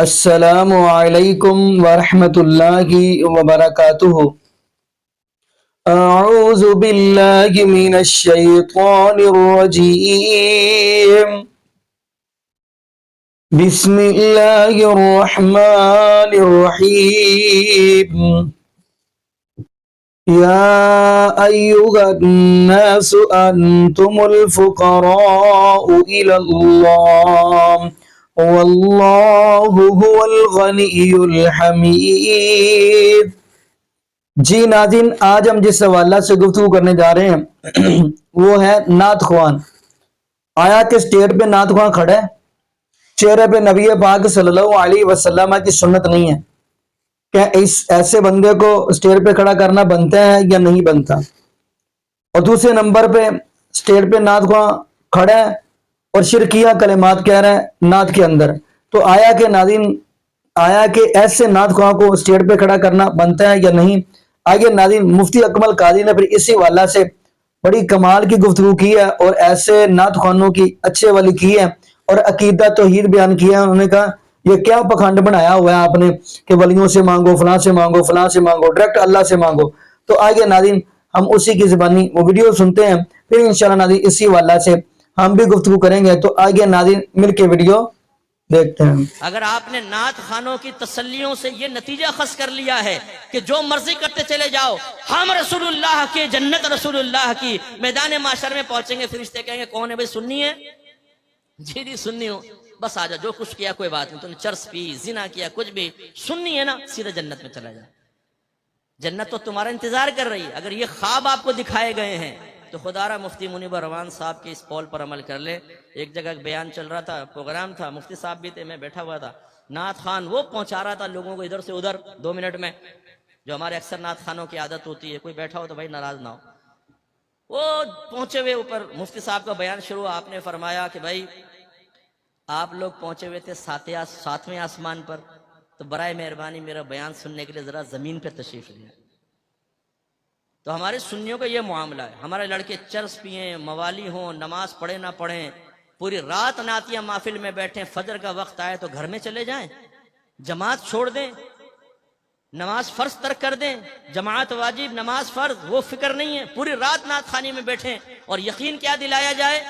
السلام علیکم ورحمۃ اللہ وبرکاتہ۔ اعوذ باللہ من الشیطان الرجیم، بسم اللہ الرحمن الرحیم۔ یا ایھا الناس انتم الفقراء الی اللہ واللہ هو الغنی الحمید۔ جی ناظرین، آج ہم جس حوالہ سے گفتگو کرنے جا رہے ہیں وہ ہے نعت خوان۔ آیا کہ اسٹیج پہ نعت خوان کھڑا ہے، چہرے پہ نبی پاک صلی اللہ علیہ وسلم کی سنت نہیں ہے، کہ اس ایسے بندے کو اسٹیج پہ کھڑا کرنا بنتا ہے یا نہیں بنتا؟ اور دوسرے نمبر پہ اسٹیج پہ نعت خوان کھڑا ہے اور شرکیہ کلمات کہہ رہے ہیں نعت کے اندر، تو آیا کہ ناظرین، آیا کہ ایسے نعت خواہاں کو اسٹیج پہ کھڑا کرنا بنتا ہے یا نہیں؟ آگے ناظرین مفتی اکمل قادری نے پھر اسی حوالہ سے بڑی کمال کی گفتگو کی ہے اور ایسے نعت خوانوں کی اچھے والی کی ہے اور عقیدہ توحید بیان کیا ہے۔ انہوں نے کہا یہ کیا پکھانڈ بنایا ہوا ہے آپ نے کہ ولیوں سے مانگو، فلاں سے مانگو، فلاں سے مانگو، ڈائریکٹ اللہ سے مانگو۔ تو آگے ناظرین ہم اسی کی زبانی وہ ویڈیو سنتے ہیں، پھر انشاءاللہ ناظرین اسی حوالہ سے ہم بھی گفتگو کریں گے۔ تو آگے ناظرین مل کے ویڈیو دیکھتے ہیں۔ اگر آپ نے نعت خانوں کی تسلیوں سے یہ نتیجہ خاص کر لیا ہے کہ جو مرضی کرتے چلے جاؤ، ہم رسول اللہ کے، جنت رسول اللہ کی، میدان معاشر میں پہنچیں گے، فرشتے کہیں گے کون ہے بھائی؟ سنی ہے؟ جی سنی ہوں، بس آ جا، جو کچھ کیا کوئی بات نہیں، تم نے چرس پی، زنا کیا، کچھ بھی سنی ہے نا، سیدھا جنت میں چلا جا۔ جنت تو تمہارا انتظار کر رہی ہے۔ اگر یہ خواب آپ کو دکھائے گئے ہیں تو خدا را مفتی منیب روان صاحب کے اس قول پر عمل کر لے۔ ایک جگہ ایک بیان چل رہا تھا، پروگرام تھا، مفتی صاحب بھی تھے، میں بیٹھا ہوا تھا، نعت خان وہ پہنچا رہا تھا لوگوں کو ادھر سے ادھر 2 منٹ میں، جو ہمارے اکثر نعت خانوں کی عادت ہوتی ہے، کوئی بیٹھا ہو تو بھائی ناراض نہ ہو۔ وہ پہنچے ہوئے اوپر مفتی صاحب کا بیان شروع، آپ نے فرمایا کہ بھائی آپ لوگ پہنچے ہوئے تھے 7ویں آسمان پر، تو برائے مہربانی میرا بیان سننے کے لیے ذرا زمین پہ تشریف لیں۔ تو ہمارے سنیوں کا یہ معاملہ ہے، ہمارے لڑکے چرس پئیں، موالی ہوں، نماز پڑھیں نہ پڑھیں، پوری رات نعتیہ محفل میں بیٹھیں، فجر کا وقت آئے تو گھر میں چلے جائیں، جماعت چھوڑ دیں، نماز فرض ترک کر دیں، جماعت واجب نماز فرض وہ فکر نہیں ہے، پوری رات نعت خانی میں بیٹھیں، اور یقین کیا دلایا جائے؟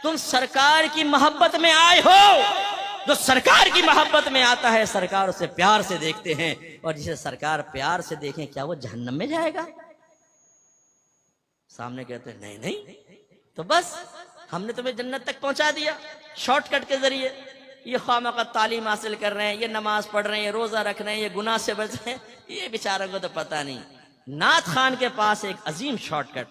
تم سرکار کی محبت میں آئے ہو، جو سرکار کی محبت میں آتا ہے سرکار اسے پیار سے دیکھتے ہیں، اور جسے سرکار پیار سے دیکھیں کیا وہ جہنم میں جائے گا؟ سامنے کہتے ہیں نہیں نہیں، تو بس ہم نے تمہیں جنت تک پہنچا دیا شارٹ کٹ کے ذریعے۔ یہ خواہ تعلیم حاصل کر رہے ہیں، یہ نماز پڑھ رہے ہیں، یہ روزہ رکھ رہے ہیں، یہ گناہ سے بچ رہے ہیں، یہ بیچاروں کو تو پتہ نہیں۔ نعت خان کے پاس ایک عظیم شارٹ کٹ،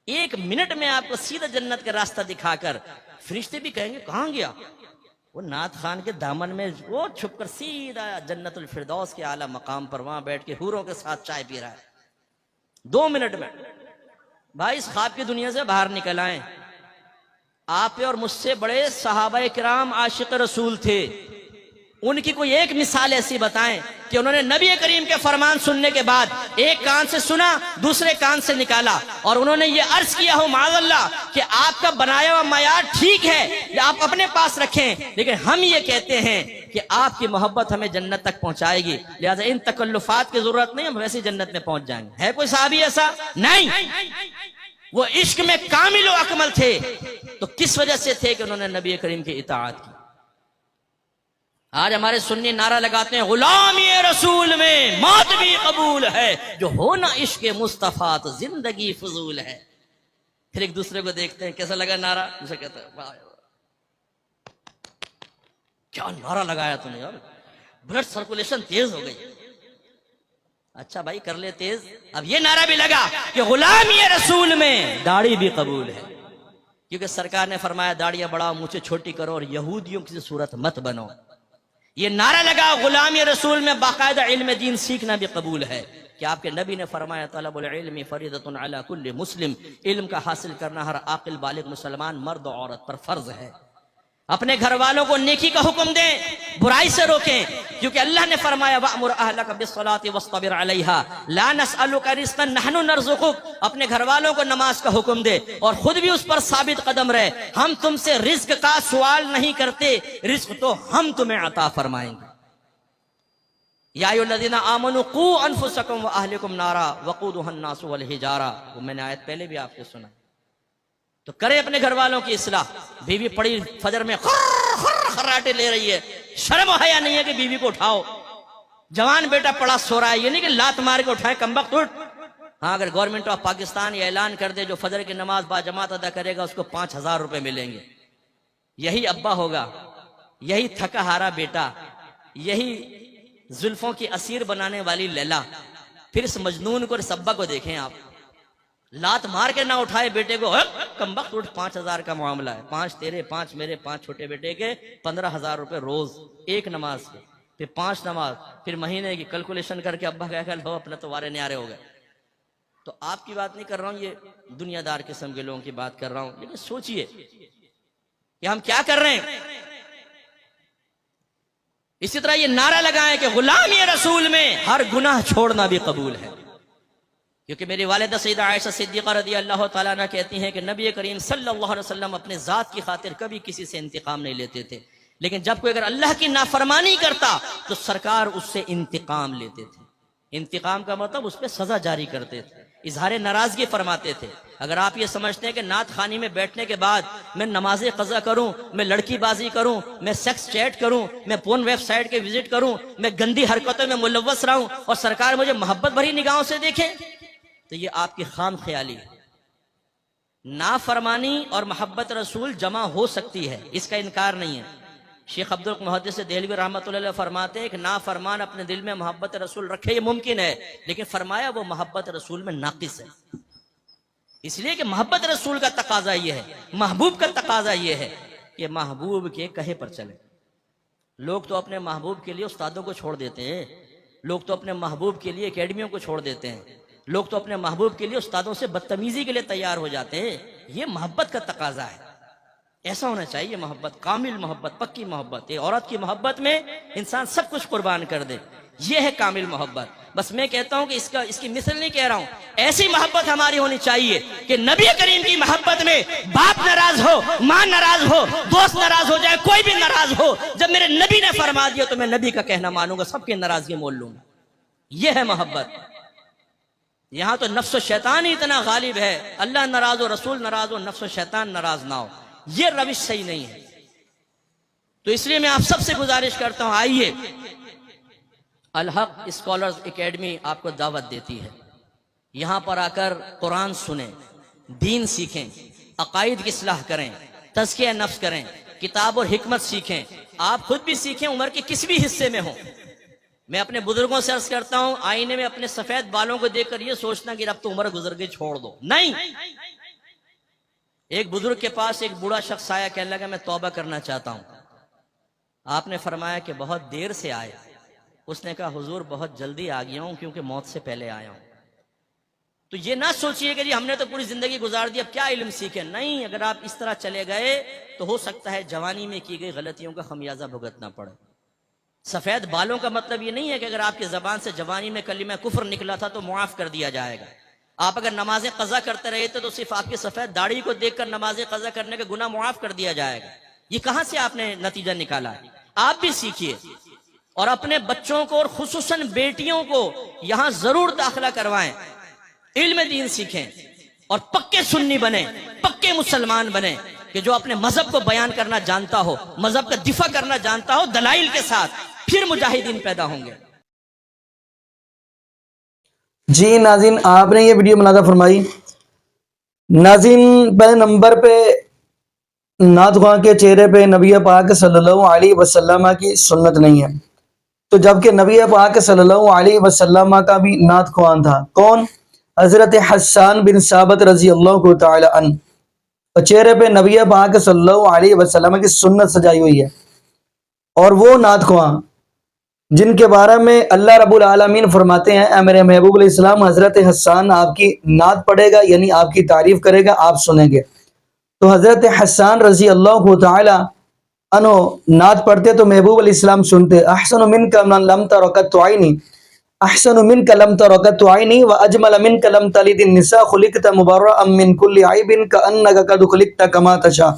1 منٹ میں آپ کو سیدھا جنت کا راستہ دکھا کر، فرشتے بھی کہیں گے کہاں گیا؟ وہ نعت خان کے دامن میں وہ چھپ کر سیدھا جنت الفردوس کے اعلیٰ مقام پر وہاں بیٹھ کے حوروں کے ساتھ چائے پی رہا ہے 2 منٹ میں۔ بھائی اس خواب کی دنیا سے باہر نکل آئیں۔ آپ اور مجھ سے بڑے صحابہ کرام عاشق رسول تھے، ان کی کوئی ایک مثال ایسی بتائیں کہ انہوں نے نبی کریم کے فرمان سننے کے بعد ایک کان سے سنا، دوسرے کان سے نکالا، اور انہوں نے یہ عرض کیا ہو معاذ اللہ کہ آپ کا بنایا ہوا معیار ٹھیک ہے یا آپ اپنے پاس رکھیں، لیکن ہم یہ کہتے ہیں کہ آپ کی محبت ہمیں جنت تک پہنچائے گی، لہذا ان تکلفات کی ضرورت نہیں، ہم ویسے جنت میں پہنچ جائیں گے۔ ہے کوئی صحابی ایسا؟ نہیں۔ وہ عشق میں کامل و اکمل تھے، تو کس وجہ سے تھے کہ انہوں نے نبی کریم کی اطاعت کی۔ آج ہمارے سنی نعرہ لگاتے ہیں غلامی رسول میں موت بھی قبول ہے، جو ہونا عشق مصطفیٰ تو زندگی فضول ہے۔ پھر ایک دوسرے کو دیکھتے ہیں کیسا لگا نعرہ، اسے کہتے ہیں واہ کیا نعرہ لگایا تم نے یار، بلڈ سرکولیشن تیز ہو گئی۔ اچھا بھائی کر لے تیز، اب یہ نعرہ بھی لگا کہ غلامی رسول میں داڑھی بھی قبول ہے، کیونکہ سرکار نے فرمایا داڑیاں بڑھاؤ، مونچھیں چھوٹی کرو، اور یہودیوں کی صورت مت بنو۔ یہ نعرہ لگا غلامی رسول میں باقاعدہ علم دین سیکھنا بھی قبول ہے، کہ آپ کے نبی نے فرمایا طلب العلم فریضۃ علی کل مسلم، علم کا حاصل کرنا ہر عاقل بالغ مسلمان مرد و عورت پر فرض ہے۔ اپنے گھر والوں کو نیکی کا حکم دیں، برائی سے روکیں، کیونکہ اللہ نے فرمایا وَأْمُرْ أَهْلَكَ بِالصَّلَاةِ وَاصْطَبِرْ عَلَيْهَا لَا نَسْأَلُكَ رِزْقًا نَحْنُ نَرْزُقُكَ۔ اپنے گھر والوں کو نماز کا حکم دے اور خود بھی اس پر ثابت قدم رہے، ہم تم سے رزق کا سوال نہیں کرتے، رزق تو ہم تمہیں عطا فرمائیں گے۔ یا ایھا آمنوا قوا انفسکم واہلکم نارا وقودھا الناس والحجارہ، وہ میں نے آیت پہلے بھی آپ کو سنا۔ تو کرے اپنے گھر والوں کی اصلاح۔ بیوی پڑی فجر میں خراٹے لے رہی ہے، شرم و حیا نہیں ہے کہ بیوی کو اٹھاؤ؟ جوان بیٹا پڑا سو رہا ہے، یہ نہیں کہ لات مار کے اٹھائے کمبخت اٹھ۔ ہاں، اگر گورنمنٹ آف پاکستان یہ اعلان کر دے جو فجر کی نماز با جماعت ادا کرے گا اس کو 5000 روپے ملیں گے، یہی ابا ہوگا، یہی تھکا ہارا بیٹا، یہی زلفوں کی اسیر بنانے والی لیلا۔ پھر اس مجنون کو، اس ابا کو دیکھیں آپ، لات مار کے نہ اٹھائے بیٹے کو، کمبخت اٹھ، 5000 کا معاملہ ہے، 5 تیرے 5 میرے 5 چھوٹے بیٹے کے 15000 روپے روز ایک نماز کے، پھر 5 نماز، پھر مہینے کی کیلکولیشن کر کے ابا کہہ لو اپنا تو وارے نیارے ہو گئے۔ تو آپ کی بات نہیں کر رہا ہوں، یہ دنیا دار قسم کے لوگوں کی بات کر رہا ہوں، لیکن سوچئے کہ ہم کیا کر رہے ہیں۔ اسی طرح یہ نعرہ لگائیں کہ غلامی رسول میں ہر گناہ چھوڑنا بھی قبول ہے، کیونکہ میری والدہ سیدہ عائشہ صدیقہ رضی اللہ تعالیٰ عنہ کہتی ہیں کہ نبی کریم صلی اللہ علیہ وسلم اپنے ذات کی خاطر کبھی کسی سے انتقام نہیں لیتے تھے، لیکن جب کوئی اگر اللہ کی نافرمانی کرتا تو سرکار اس سے انتقام لیتے تھے۔ انتقام کا مطلب اس پہ سزا جاری کرتے تھے، اظہار ناراضگی فرماتے تھے۔ اگر آپ یہ سمجھتے ہیں کہ نعت خوانی میں بیٹھنے کے بعد میں نماز قضا کروں، میں لڑکی بازی کروں، میں سیکس چیٹ کروں، میں پورن ویب سائٹ کے وزٹ کروں، میں گندی حرکتوں میں ملوث رہوں اور سرکار مجھے محبت بھری نگاہوں سے دیکھیں، تو یہ آپ کی خام خیالی ہے۔ نافرمانی اور محبت رسول جمع ہو سکتی ہے، اس کا انکار نہیں ہے۔ شیخ عبدالمحدث دہلوی رحمۃ اللہ علیہ فرماتے ہیں کہ نافرمان اپنے دل میں محبت رسول رکھے، یہ ممکن ہے، لیکن فرمایا وہ محبت رسول میں ناقص ہے، اس لیے کہ محبت رسول کا تقاضا یہ ہے، محبوب کا تقاضا یہ ہے کہ محبوب کے کہے پر چلے۔ لوگ تو اپنے محبوب کے لیے استادوں کو چھوڑ دیتے ہیں، لوگ تو اپنے محبوب کے لیے اکیڈمیوں کو چھوڑ دیتے ہیں، لوگ تو اپنے محبوب کے لیے استادوں سے بدتمیزی کے لیے تیار ہو جاتے ہیں۔ یہ محبت کا تقاضا ہے، ایسا ہونا چاہیے محبت، کامل محبت، پکی محبت۔ ایک عورت کی محبت میں انسان سب کچھ قربان کر دے، یہ ہے کامل محبت۔ بس میں کہتا ہوں کہ اس کی مثل نہیں کہہ رہا ہوں، ایسی محبت ہماری ہونی چاہیے کہ نبی کریم کی محبت میں باپ ناراض ہو، ماں ناراض ہو، دوست ناراض ہو جائے، کوئی بھی ناراض ہو، جب میرے نبی نے فرما دیا تو میں نبی کا کہنا مانوں گا، سب کی ناراضگی مول لوں گا۔ یہ ہے محبت۔ یہاں تو نفس و شیطان ہی اتنا غالب ہے، اللہ ناراض ہو، رسول ناراض ہو، نفس و شیطان ناراض نہ ہو، یہ روش صحیح نہیں ہے۔ تو اس لیے میں آپ سب سے گزارش کرتا ہوں، آئیے، الحق اسکالرز اکیڈمی آپ کو دعوت دیتی ہے، یہاں پر آ کر قرآن سنیں، دین سیکھیں، عقائد کی اصلاح کریں، تزکیہ نفس کریں، کتاب اور حکمت سیکھیں، آپ خود بھی سیکھیں، عمر کے کسی بھی حصے میں ہوں۔ میں اپنے بزرگوں سے عرض کرتا ہوں، آئینے میں اپنے سفید بالوں کو دیکھ کر یہ سوچنا کہ اب تو عمر گزر گئی چھوڑ دو، نہیں۔ ایک بزرگ کے پاس ایک بوڑھا شخص آیا، کہنے لگا میں توبہ کرنا چاہتا ہوں۔ آپ نے فرمایا کہ بہت دیر سے آئے۔ اس نے کہا حضور بہت جلدی آ گیا ہوں کیونکہ موت سے پہلے آیا ہوں۔ تو یہ نہ سوچئے کہ جی ہم نے تو پوری زندگی گزار دی، اب کیا علم سیکھیں، نہیں۔ اگر آپ اس طرح چلے گئے تو ہو سکتا ہے جوانی میں کی گئی غلطیوں کا خمیازہ بھگتنا پڑے۔ سفید بالوں کا مطلب یہ نہیں ہے کہ اگر آپ کی زبان سے جوانی میں کلمہ کفر نکلا تھا تو معاف کر دیا جائے گا۔ آپ اگر نمازیں قضا کرتے رہے تھے تو صرف آپ کی سفید داڑھی کو دیکھ کر نمازیں قضا کرنے کا گناہ معاف کر دیا جائے گا۔ یہ کہاں سے آپ نے نتیجہ نکالا؟ آپ بھی سیکھیے اور اپنے بچوں کو اور خصوصاً بیٹیوں کو یہاں ضرور داخلہ کروائیں، علم دین سیکھیں اور پکے سنی بنیں، پکے مسلمان بنیں کہ جو اپنے مذہب کو بیان کرنا جانتا ہو، مذہب کا دفاع کرنا جانتا ہو دلائل کے ساتھ، پھر مجاہدین پیدا ہوں گے۔ جی ناظرین، آپ نے یہ ویڈیو ملاحظہ فرمائی۔ ناظرین، پہلے نمبر پہ نعت خواں کے چہرے پہ نبی پاک صلی اللہ علیہ وسلم کی سنت نہیں ہے، تو جبکہ نبی پاک صلی اللہ علیہ وسلم کا بھی نعت خواں تھا، کون؟ حضرت حسان بن ثابت رضی اللہ تعالی عنہ، اور چہرے پہ نبی پاک صلی اللہ علیہ وسلم کی سنت سجائی ہوئی ہے، اور وہ نعت خواں جن کے بارے میں اللہ رب العالمین فرماتے ہیں اے میرے محبوب علیہ السلام، حضرت حسان آپ کی نعت پڑھے گا، یعنی آپ کی تعریف کرے گا، آپ سنیں گے۔ تو حضرت حسان رضی اللہ تعالی عنہ نعت پڑھتے تو محبوب علیہ السلام سنتے، احسن منک لم تر قط عینی، احسن منک لم تر قط عینی واجمل منک لم تلد النساء، خلقت مبرأ من کل عیب کانک قد خلقت کما تشاء۔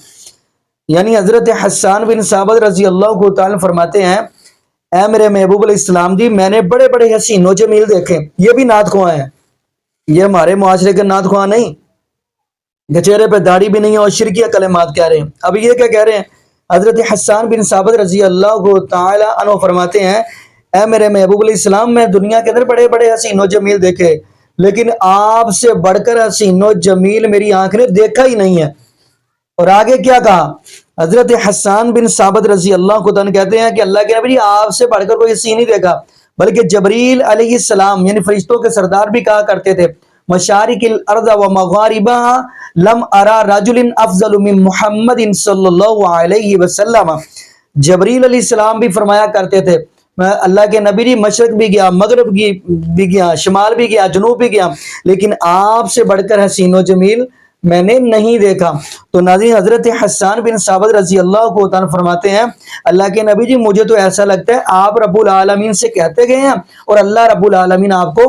یعنی حضرت حسان بن ثابت رضی اللہ تعالی فرماتے ہیں اے میرے محبوب علیہ السلام جی میں نے بڑے بڑے حسین و جمیل دیکھے، یہ بھی نعت خواں ہیں، یہ ہمارے معاشرے کے نعت خواں نہیں، چہرے پہ داڑھی بھی نہیں ہے اور شرکیہ کلمات کہہ رہے ہیں۔ اب یہ کیا کہہ رہے ہیں؟ حضرت حسان بن ثابت رضی اللہ تعالی عنہ فرماتے ہیں اے میرے محبوب علیہ السلام میں دنیا کے اندر بڑے بڑے حسین و جمیل دیکھے، لیکن آپ سے بڑھ کر حسین و جمیل میری آنکھ نے دیکھا ہی نہیں ہے۔ اور آگے کیا کہا؟ حضرت حسان بن ثابت رضی اللہ عنہ کہتے ہیں کہ اللہ کے نبی آپ سے بڑھ کر کوئی حسین نہیں دیکھا، بلکہ جبریل علیہ السلام یعنی فرشتوں کے سردار بھی کہا کرتے تھے مشارق الارض و مغاربها لم ارا رجل افضل من محمد صلی اللہ علیہ وسلم۔ جبریل علیہ السلام بھی فرمایا کرتے تھے میں اللہ کے نبی مشرق بھی گیا، مغرب بھی گیا، شمال بھی گیا، جنوب بھی گیا، لیکن آپ سے بڑھ کر حسین و جمیل میں نے نہیں دیکھا۔ تو ناظرین حضرت حسان بن ثابت رضی اللہ عنہ فرماتے ہیں اللہ کے نبی جی مجھے تو ایسا لگتا ہے آپ رب العالمین سے کہتے گئے ہیں اور اللہ رب العالمین آپ کو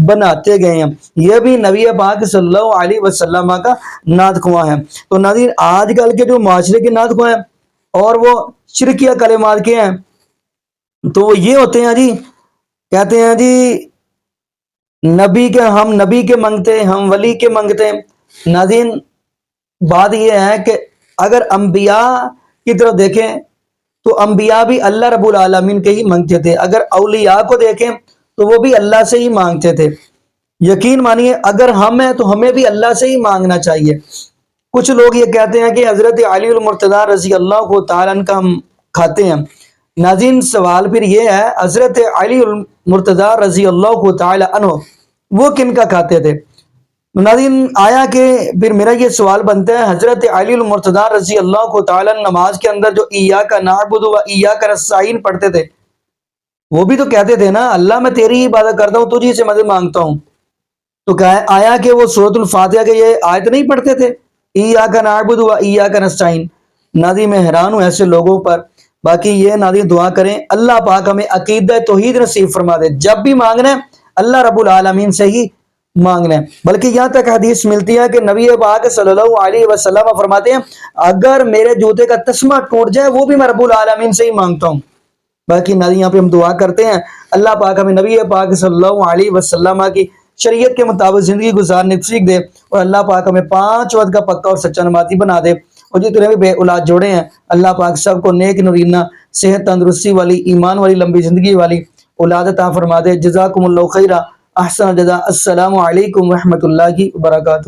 بناتے گئے ہیں۔ یہ بھی نبی پاک صلی اللہ علیہ وسلم کا نعت خواں ہے۔ تو ناظرین آج کل کے جو معاشرے کے نعت خواں ہیں اور وہ شرکیہ کلمات کے ہیں تو وہ یہ ہوتے ہیں جی، کہتے ہیں جی ہم نبی کے منگتے، ہم ولی کے منگتے۔ ناظرین بات یہ ہے کہ اگر انبیاء کی طرف دیکھیں تو انبیاء بھی اللہ رب العالمین کے ہی مانگتے تھے، اگر اولیاء کو دیکھیں تو وہ بھی اللہ سے ہی مانگتے تھے۔ یقین مانیے اگر ہم ہیں تو ہمیں بھی اللہ سے ہی مانگنا چاہیے۔ کچھ لوگ یہ کہتے ہیں کہ حضرت علی المرتضیٰ رضی اللہ تعالیٰ عنہ کا ہم کھاتے ہیں۔ ناظرین سوال پھر یہ ہے حضرت علی المرتضیٰ رضی اللہ تعالیٰ عنہ وہ کن کا کھاتے تھے؟ ناظرین آیا کہ پھر میرا یہ سوال بنتا ہے حضرت علی المرتضیٰ رضی اللہ تعالیٰ نماز کے اندر جو ایاک نعبد و ایاک نستعین پڑھتے تھے وہ بھی تو کہتے تھے نا اللہ میں تیری عبادت کرتا ہوں تجھی سے مدد مانگتا ہوں۔ تو آیا کہ وہ سورۃ الفاتحہ کے یہ آیت نہیں پڑھتے تھے ایاک نعبد و ایاک نستعین؟ ناظرین میں حیران ہوں ایسے لوگوں پر۔ باقی یہ ناظرین دعا کریں اللہ پاک ہمیں عقیدہ توحید نصیب فرما دے، جب بھی مانگنا ہے اللہ رب العالمین سے ہی مانگنا ہے۔ بلکہ یہاں تک حدیث ملتی ہے کہ نبی پاک صلی اللہ علیہ وسلم فرماتے ہیں اگر میرے جوتے کا تسمہ ٹوٹ جائے وہ بھی میں رب العالمین سے ہی مانگتا ہوں۔ باقی ناظرین یہاں پہ ہم دعا کرتے ہیں اللہ پاک ہمیں نبی پاک صلی اللہ علیہ وسلم کی شریعت کے مطابق زندگی گزارنے کی توفیق دے اور اللہ پاک ہمیں 5 وقت کا پکا اور سچا نمازی بنا دے، اور جتنے بھی بے اولاد جوڑے ہیں اللہ پاک سب کو نیک نورینہ صحت تندرستی والی ایمان والی لمبی زندگی والی اولاد عطا فرما دے۔ جزاکم اللہ خیرہ، احسن الجزاء۔ السلام علیکم ورحمۃ اللہ وبرکاتہ۔